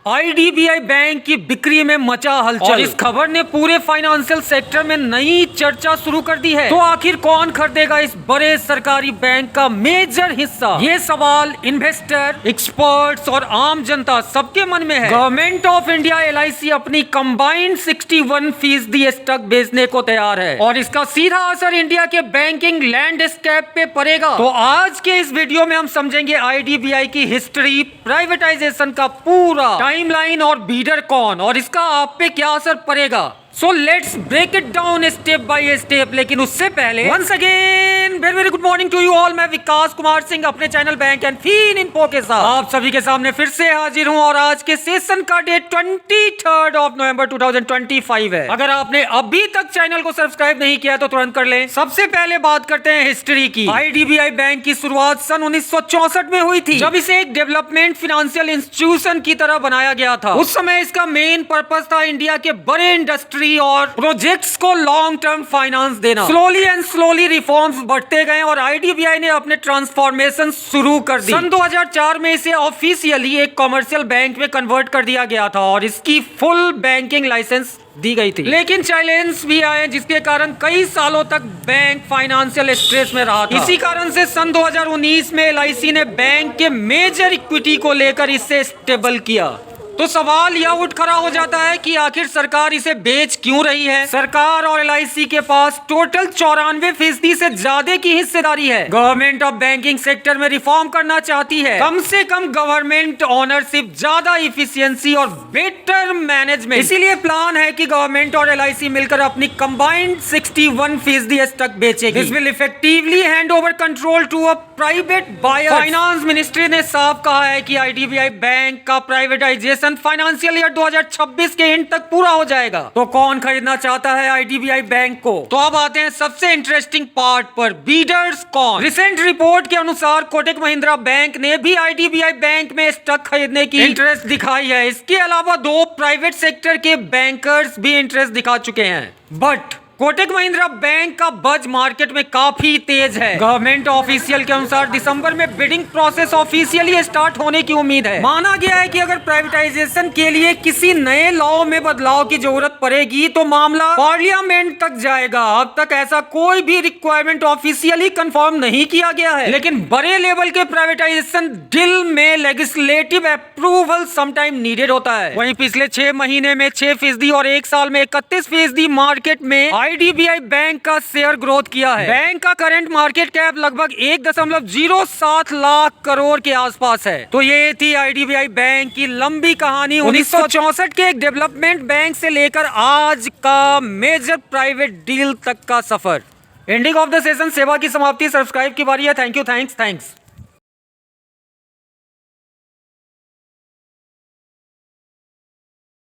IDBI bank की बिक्री में मचा हलचल और इस खबर ने पूरे फाइनेंशियल सेक्टर में नई चर्चा शुरू कर दी है। तो आखिर कौन खरीदेगा इस बड़े सरकारी बैंक का मेजर हिस्सा? ये सवाल इन्वेस्टर, एक्सपर्ट्स और आम जनता सबके मन में है। गवर्नमेंट ऑफ इंडिया एलआईसी अपनी कंबाइंड 61% स्टॉक बेचने को तैयार है और इसका सीधा असर इंडिया के बैंकिंग लैंडस्केप पे पड़ेगा। तो आज के इस वीडियो में हम समझेंगे आईडीबीआई की हिस्ट्री, प्राइवेटाइजेशन का पूरा टाइमलाइन और बीडर कौन और इसका आप पे क्या असर पड़ेगा। So let's break it down step by step. लेकिन उससे पहले once again very very good morning to you all. मैं विकास कुमार सिंह अपने channel bank and fin info के साथ आप सभी के सामने फिर से हाजिर हूं और आज के सेशन का डेट 23 नवंबर 2025 है। अगर आपने अभी तक चैनल को सब्सक्राइब नहीं किया तो तुरंत कर लें। सबसे पहले बात करते हैं हिस्ट्री की। आईडीबीआई बैंक की शुरुआत सन 1964 में हुई थी, जब इसे एक डेवलपमेंट फाइनेंशियल इंस्टीट्यूशन की तरह बनाया गया था। उस समय इसका मेन पर्पस था इंडिया के बड़े इंडस्ट्री और प्रोजेक्ट्स को लॉन्ग टर्म फाइनेंस देना। स्लोली रिफॉर्म्स बढ़ते गए और आईडीबीआई ने अपने ट्रांसफॉर्मेशन शुरू कर दी। सन 2004 में इसे ऑफिशियली एक कमर्शियल बैंक में कन्वर्ट कर दिया गया था और इसकी फुल बैंकिंग लाइसेंस दी गई थी। लेकिन चैलेंज भी आए जिसके कारण कई सालों तक बैंक फाइनेंशियल स्ट्रेस में रहा था। इसी कारण से सन 2019 में एलआईसी ने बैंक के मेजर इक्विटी को लेकर इसे स्टेबल किया। तो सवाल यह उठ खड़ा हो जाता है कि आखिर सरकार इसे बेच क्यों रही है। सरकार और एलआईसी के पास टोटल 94% से ज्यादा की हिस्सेदारी है। गवर्नमेंट ऑफ बैंकिंग सेक्टर में रिफॉर्म करना चाहती है। कम से कम गवर्नमेंट ओनरशिप, ज्यादा इफिशियंसी और बेटर मैनेजमेंट। इसीलिए प्लान है कि गवर्नमेंट और एलआईसी मिलकर अपनी कंबाइंड 61% स्टॉक बेचेगी। This will effectively hand over control to a private buyer. Finance ministry ने साफ कहा है कि आईडीबीआई बैंक का प्राइवेटाइजेशन फाइनेंशियल ईयर 2026 के एंड तक पूरा हो जाएगा। तो कौन खरीदना चाहता है आईडीबीआई बैंक को? तो अब आते हैं सबसे इंटरेस्टिंग पार्ट पर, बीडर्स कौन। रिसेंट रिपोर्ट के अनुसार कोटक महिंद्रा बैंक ने भी आईडीबीआई बैंक में स्टॉक खरीदने की इंटरेस्ट दिखाई है। इसके अलावा 2 प्राइवेट सेक्टर के बैंकर्स भी इंटरेस्ट दिखा चुके हैं। बट कोटक महिंद्रा बैंक का बज मार्केट में काफी तेज है। गवर्नमेंट ऑफिशियल के अनुसार दिसंबर में बिडिंग प्रोसेस ऑफिशियली स्टार्ट होने की उम्मीद है। माना गया है कि अगर प्राइवेटाइजेशन के लिए किसी नए लॉ में बदलाव की जरूरत पड़ेगी तो मामला पार्लियामेंट तक जाएगा। अब तक ऐसा कोई भी रिक्वायरमेंट ऑफिशियली कंफर्म नहीं किया गया है, लेकिन बड़े लेवल के प्राइवेटाइजेशन डील में लेजिस्लेटिव अप्रूवल समटाइम नीडेड होता है। वहीं पिछले 6 महीने में 6% और 1 साल में 31% मार्केट में आईडीबीआई बैंक का शेयर ग्रोथ किया है। बैंक का करंट मार्केट कैप लगभग 1.07 लाख करोड़ के आसपास है। तो ये थी आईडीबीआई बैंक की लंबी कहानी। 1964 के एक डेवलपमेंट बैंक से लेकर आज का मेजर प्राइवेट डील तक का सफर। एंडिंग ऑफ द सेशन, सेवा की समाप्ति, सब्सक्राइब की बारी है। Thank you, thanks.